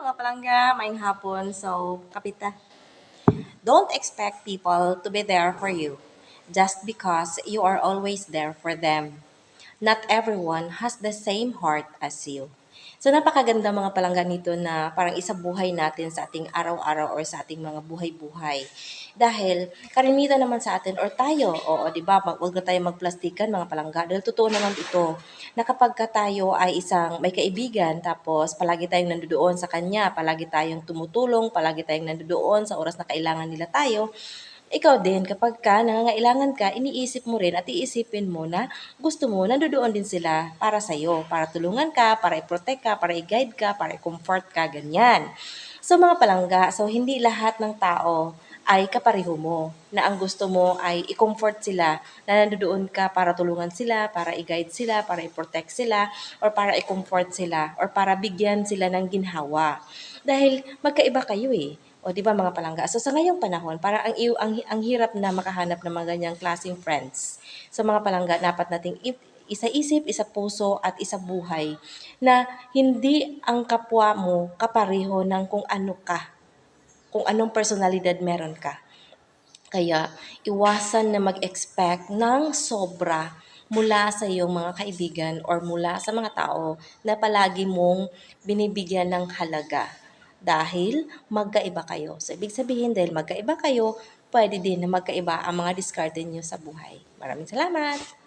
mga palangga, maayong hapon. So, kapita. Don't expect people to be there for you just because you are always there for them. Not everyone has the same heart as you. So napakaganda mga palangga nito na parang isabuhay natin sa ating araw-araw or sa ating mga buhay-buhay. Dahil karamihan naman sa atin or tayo, oo, 'di ba? Wag na tayong magplastikan mga palangga. Dahil totoo naman ito na kapag ka tayo ay isang may kaibigan tapos palagi tayong nandoon sa kanya, palagi tayong tumutulong, palagi tayong nandoon sa oras na kailangan nila tayo, ikaw din kapag ka nangangailangan ka, iniisip mo rin at iisipin mo na gusto mo nandoon din sila para sa'yo, para tulungan ka, para i-protect ka, para i-guide ka, para i-comfort ka, ganyan. So mga palangga, so hindi lahat ng tao ay kapareho mo, na ang gusto mo ay i-comfort sila, na nandoon ka para tulungan sila, para i-guide sila, para i-protect sila, or para i-comfort sila, or para bigyan sila ng ginhawa. Dahil magkaiba kayo eh. O 'di ba mga palangga? So sa ngayong panahon, parang ang hirap na makahanap ng mga ganyang klaseng friends. So mga palangga, dapat nating isa-isip, isa puso at isa buhay na hindi ang kapwa mo kapareho ng kung ano ka, kung anong personalidad meron ka. Kaya iwasan na mag-expect ng sobra mula sa iyong mga kaibigan or mula sa mga tao na palagi mong binibigyan ng halaga. Dahil magkaiba kayo. So, ibig sabihin dahil magkaiba kayo, pwede din na magkaiba ang mga diskarte niyo sa buhay. Maraming salamat!